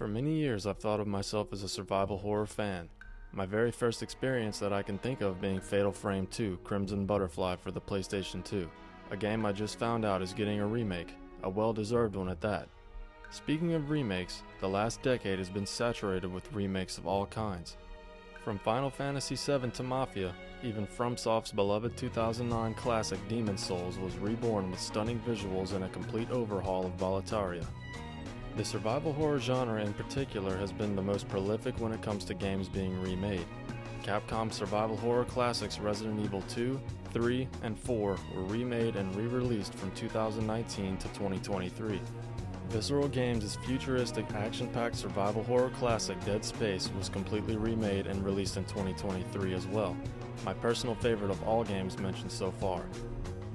For many years I've thought of myself as a survival horror fan. My very first experience that I can think of being Fatal Frame 2 Crimson Butterfly for the PlayStation 2, a game I just found out is getting a remake, a well-deserved one at that. Speaking of remakes, the last decade has been saturated with remakes of all kinds. From Final Fantasy VII to Mafia, even FromSoft's beloved 2009 classic Demon's Souls was reborn with stunning visuals and a complete overhaul of Boletaria. The survival horror genre in particular has been the most prolific when it comes to games being remade. Capcom's survival horror classics Resident Evil 2, 3, and 4 were remade and re-released from 2019 to 2023. Visceral Games' futuristic action-packed survival horror classic Dead Space was completely remade and released in 2023 as well, my personal favorite of all games mentioned so far.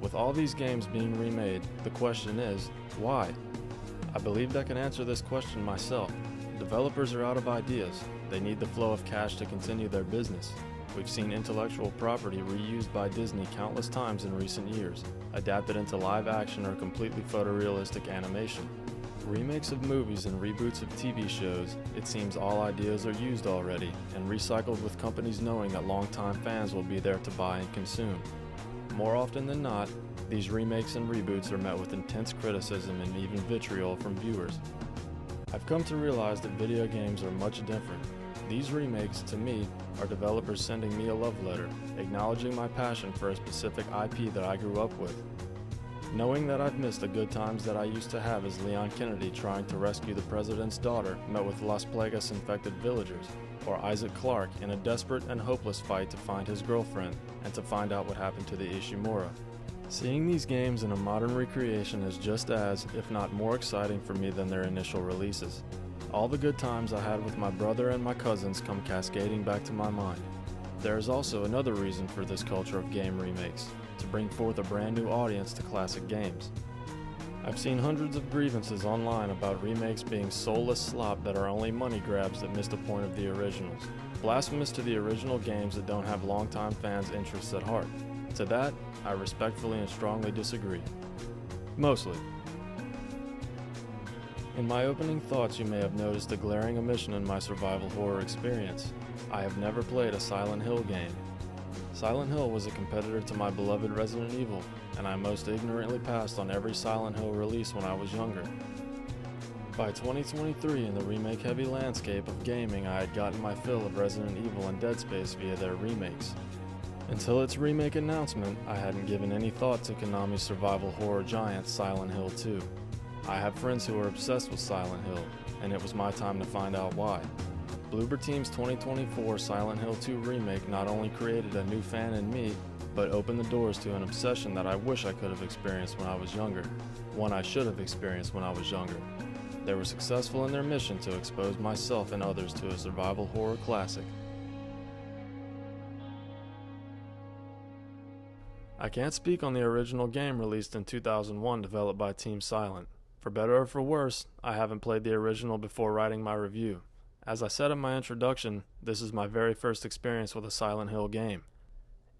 With all these games being remade, the question is, why? I believed I can answer this question myself. Developers are out of ideas. They need the flow of cash to continue their business. We've seen intellectual property reused by Disney countless times in recent years, adapted into live action or completely photorealistic animation. Remakes of movies and reboots of TV shows, it seems all ideas are used already and recycled with companies knowing that longtime fans will be there to buy and consume. More often than not, these remakes and reboots are met with intense criticism and even vitriol from viewers. I've come to realize that video games are much different. These remakes, to me, are developers sending me a love letter, acknowledging my passion for a specific IP that I grew up with. Knowing that I've missed the good times that I used to have as Leon Kennedy trying to rescue the president's daughter met with Las Plagas infected villagers, or Isaac Clarke in a desperate and hopeless fight to find his girlfriend and to find out what happened to the Ishimura. Seeing these games in a modern recreation is just as, if not more exciting for me than their initial releases. All the good times I had with my brother and my cousins come cascading back to my mind. There is also another reason for this culture of game remakes, to bring forth a brand new audience to classic games. I've seen hundreds of grievances online about remakes being soulless slop that are only money grabs that miss the point of the originals. Blasphemous to the original games that don't have longtime fans' interests at heart. To that, I respectfully and strongly disagree. Mostly. In my opening thoughts, you may have noticed a glaring omission in my survival horror experience. I have never played a Silent Hill game. Silent Hill was a competitor to my beloved Resident Evil, and I most ignorantly passed on every Silent Hill release when I was younger. By 2023, in the remake-heavy landscape of gaming, I had gotten my fill of Resident Evil and Dead Space via their remakes. Until its remake announcement, I hadn't given any thought to Konami's survival horror giant Silent Hill 2. I have friends who are obsessed with Silent Hill, and it was my time to find out why. Bloober Team's 2024 Silent Hill 2 remake not only created a new fan in me, but opened the doors to an obsession that I wish I could have experienced when I was younger, one I should have experienced when I was younger. They were successful in their mission to expose myself and others to a survival horror classic. I can't speak on the original game released in 2001 developed by Team Silent. For better or for worse, I haven't played the original before writing my review. As I said in my introduction, this is my very first experience with a Silent Hill game.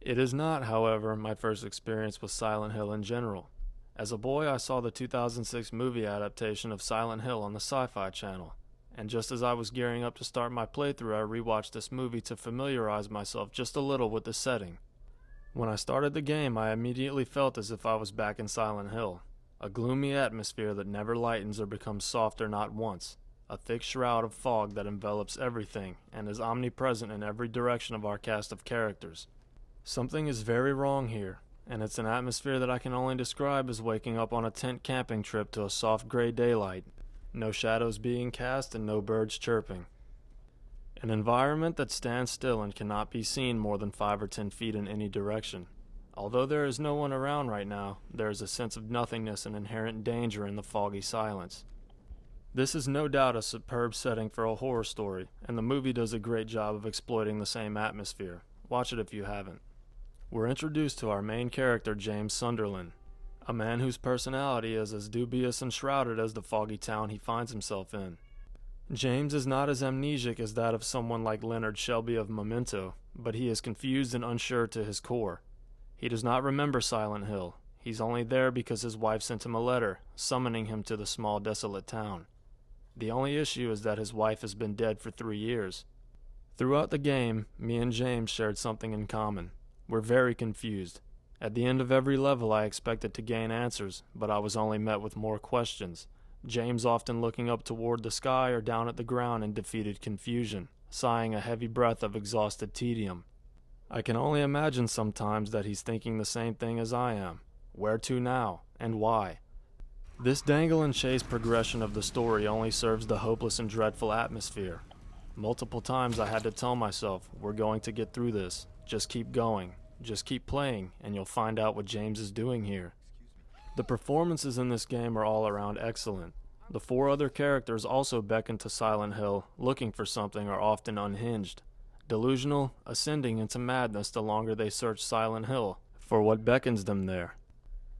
It is not, however, my first experience with Silent Hill in general. As a boy, I saw the 2006 movie adaptation of Silent Hill on the Sci-Fi Channel, and just as I was gearing up to start my playthrough, I rewatched this movie to familiarize myself just a little with the setting. When I started the game, I immediately felt as if I was back in Silent Hill, a gloomy atmosphere that never lightens or becomes softer not once, a thick shroud of fog that envelops everything and is omnipresent in every direction of our cast of characters. Something is very wrong here, and it's an atmosphere that I can only describe as waking up on a tent camping trip to a soft gray daylight, no shadows being cast and no birds chirping. An environment that stands still and cannot be seen more than 5 or 10 feet in any direction. Although there is no one around right now, there is a sense of nothingness and inherent danger in the foggy silence. This is no doubt a superb setting for a horror story, and the movie does a great job of exploiting the same atmosphere. Watch it if you haven't. We're introduced to our main character, James Sunderland, a man whose personality is as dubious and shrouded as the foggy town he finds himself in. James is not as amnesic as that of someone like Leonard Shelby of Memento, but he is confused and unsure to his core. He does not remember Silent Hill. He's only there because his wife sent him a letter, summoning him to the small desolate town. The only issue is that his wife has been dead for 3 years. Throughout the game, me and James shared something in common. We're very confused. At the end of every level I expected to gain answers, but I was only met with more questions. James often looking up toward the sky or down at the ground in defeated confusion, sighing a heavy breath of exhausted tedium. I can only imagine sometimes that he's thinking the same thing as I am. Where to now, and why? This dangle and chase progression of the story only serves the hopeless and dreadful atmosphere. Multiple times I had to tell myself, we're going to get through this. Just keep going. Just keep playing, and you'll find out what James is doing here. The performances in this game are all around excellent. The 4 other characters also beckon to Silent Hill, looking for something, are often unhinged. Delusional, ascending into madness the longer they search Silent Hill for what beckons them there.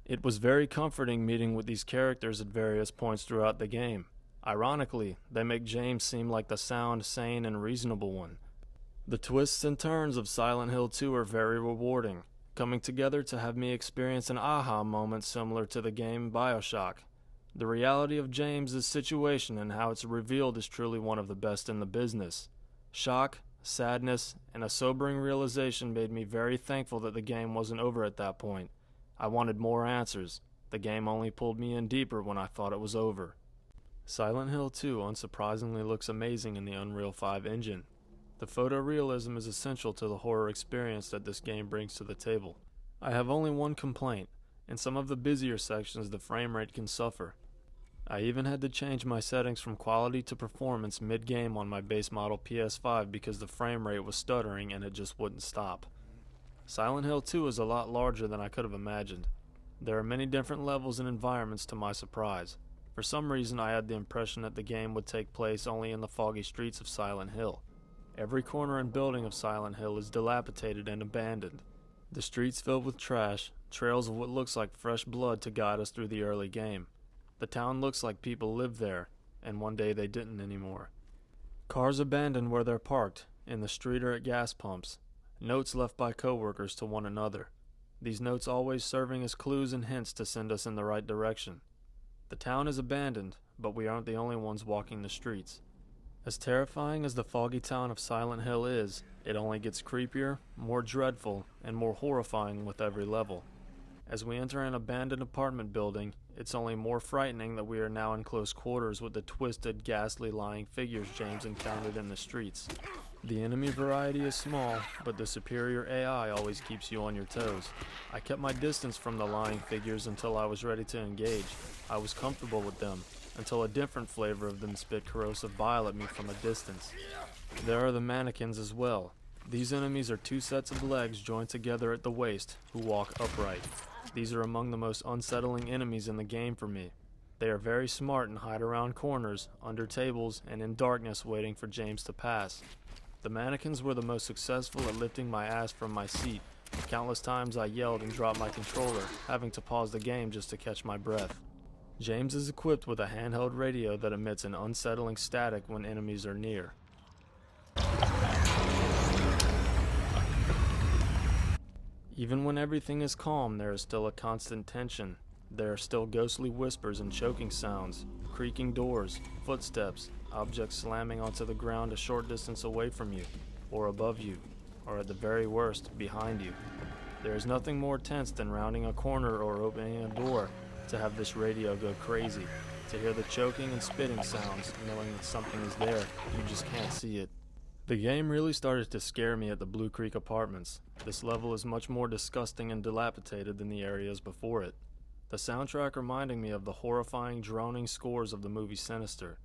It was very comforting meeting with these characters at various points throughout the game. Ironically, they make James seem like the sound, sane, and reasonable one. The twists and turns of Silent Hill 2 are very rewarding, coming together to have me experience an aha moment similar to the game BioShock. The reality of James's situation and how it's revealed is truly one of the best in the business. Shock, sadness, and a sobering realization made me very thankful that the game wasn't over at that point. I wanted more answers. The game only pulled me in deeper when I thought it was over. Silent Hill 2 unsurprisingly looks amazing in the Unreal 5 engine. The photorealism is essential to the horror experience that this game brings to the table. I have only one complaint. In some of the busier sections the frame rate can suffer. I even had to change my settings from quality to performance mid-game on my base model PS5 because the frame rate was stuttering and it just wouldn't stop. Silent Hill 2 is a lot larger than I could have imagined. There are many different levels and environments to my surprise. For some reason I had the impression that the game would take place only in the foggy streets of Silent Hill. Every corner and building of Silent Hill is dilapidated and abandoned. The streets filled with trash, trails of what looks like fresh blood to guide us through the early game. The town looks like people lived there, and one day they didn't anymore. Cars abandoned where they're parked, in the street or at gas pumps. Notes left by coworkers to one another. These notes always serving as clues and hints to send us in the right direction. The town is abandoned, but we aren't the only ones walking the streets. As terrifying as the foggy town of Silent Hill is, it only gets creepier, more dreadful, and more horrifying with every level. As we enter an abandoned apartment building, it's only more frightening that we are now in close quarters with the twisted, ghastly lying figures James encountered in the streets. The enemy variety is small, but the superior AI always keeps you on your toes. I kept my distance from the lying figures until I was ready to engage. I was comfortable with them, until a different flavor of them spit corrosive bile at me from a distance. There are the mannequins as well. These enemies are 2 sets of legs joined together at the waist, who walk upright. These are among the most unsettling enemies in the game for me. They are very smart and hide around corners, under tables, and in darkness waiting for James to pass. The mannequins were the most successful at lifting my ass from my seat. Countless times I yelled and dropped my controller, having to pause the game just to catch my breath. James is equipped with a handheld radio that emits an unsettling static when enemies are near. Even when everything is calm, there is still a constant tension. There are still ghostly whispers and choking sounds, creaking doors, footsteps, objects slamming onto the ground a short distance away from you, or above you, or at the very worst, behind you. There is nothing more tense than rounding a corner or opening a door to have this radio go crazy, to hear the choking and spitting sounds, knowing that something is there, you just can't see it. The game really started to scare me at the Blue Creek Apartments. This level is much more disgusting and dilapidated than the areas before it. The soundtrack reminding me of the horrifying droning scores of the movie Sinister.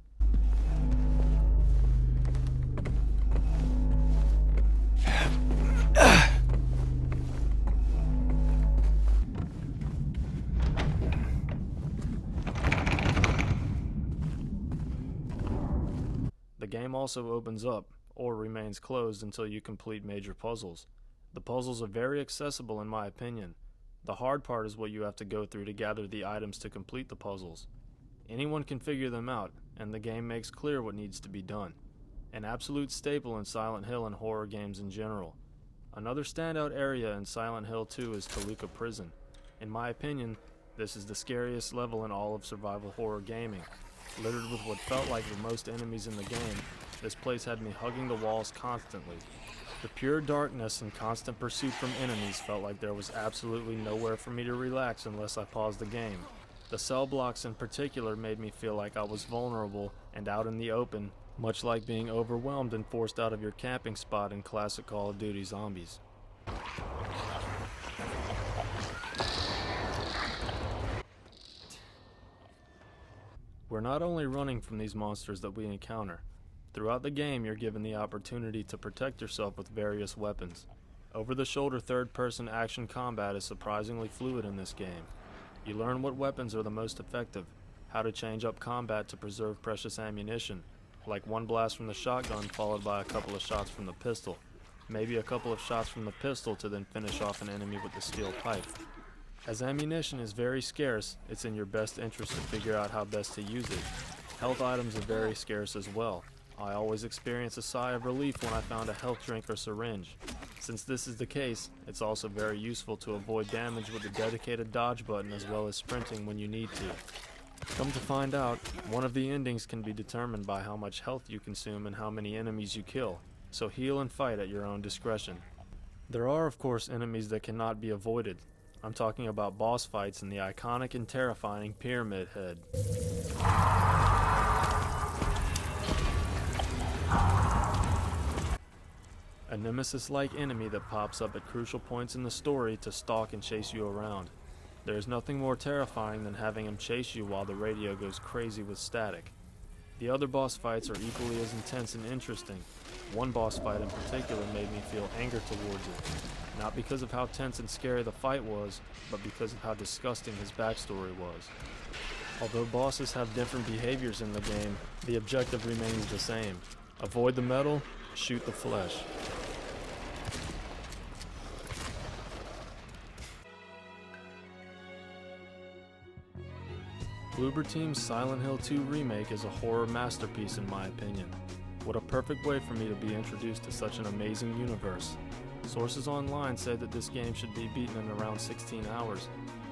The game also opens up, or remains closed until you complete major puzzles. The puzzles are very accessible in my opinion. The hard part is what you have to go through to gather the items to complete the puzzles. Anyone can figure them out, and the game makes clear what needs to be done. An absolute staple in Silent Hill and horror games in general. Another standout area in Silent Hill 2 is Toluca Prison. In my opinion, this is the scariest level in all of survival horror gaming. Littered with what felt like the most enemies in the game, this place had me hugging the walls constantly. The pure darkness and constant pursuit from enemies felt like there was absolutely nowhere for me to relax unless I paused the game. The cell blocks in particular made me feel like I was vulnerable and out in the open, much like being overwhelmed and forced out of your camping spot in classic Call of Duty Zombies. We're not only running from these monsters that we encounter. Throughout the game, you're given the opportunity to protect yourself with various weapons. Over-the-shoulder third-person action combat is surprisingly fluid in this game. You learn what weapons are the most effective, how to change up combat to preserve precious ammunition, like one blast from the shotgun followed by a couple of shots from the pistol, maybe a couple of shots from the pistol to then finish off an enemy with the steel pipe. As ammunition is very scarce, it's in your best interest to figure out how best to use it. Health items are very scarce as well. I always experience a sigh of relief when I found a health drink or syringe. Since this is the case, it's also very useful to avoid damage with a dedicated dodge button as well as sprinting when you need to. Come to find out, one of the endings can be determined by how much health you consume and how many enemies you kill, so heal and fight at your own discretion. There are of course enemies that cannot be avoided. I'm talking about boss fights in the iconic and terrifying Pyramid Head. A nemesis-like enemy that pops up at crucial points in the story to stalk and chase you around. There is nothing more terrifying than having him chase you while the radio goes crazy with static. The other boss fights are equally as intense and interesting. One boss fight in particular made me feel anger towards it. Not because of how tense and scary the fight was, but because of how disgusting his backstory was. Although bosses have different behaviors in the game, the objective remains the same. Avoid the metal, shoot the flesh. Bloober Team's Silent Hill 2 Remake is a horror masterpiece in my opinion. What a perfect way for me to be introduced to such an amazing universe. Sources online said that this game should be beaten in around 16 hours.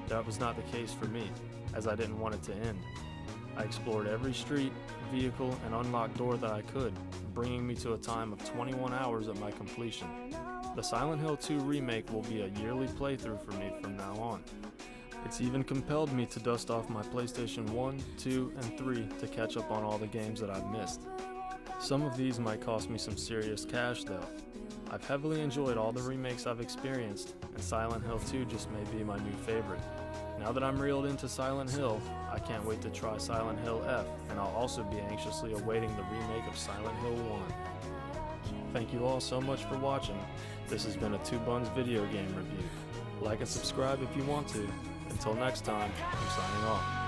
That was not the case for me, as I didn't want it to end. I explored every street, vehicle, and unlocked door that I could, bringing me to a time of 21 hours at my completion. The Silent Hill 2 Remake will be a yearly playthrough for me from now on. It's even compelled me to dust off my PlayStation 1, 2, and 3 to catch up on all the games that I've missed. Some of these might cost me some serious cash though. I've heavily enjoyed all the remakes I've experienced, and Silent Hill 2 just may be my new favorite. Now that I'm reeled into Silent Hill, I can't wait to try Silent Hill F, and I'll also be anxiously awaiting the remake of Silent Hill 1. Thank you all so much for watching. This has been a Two Buns video game review. Like and subscribe if you want to. Until next time, I'm signing off.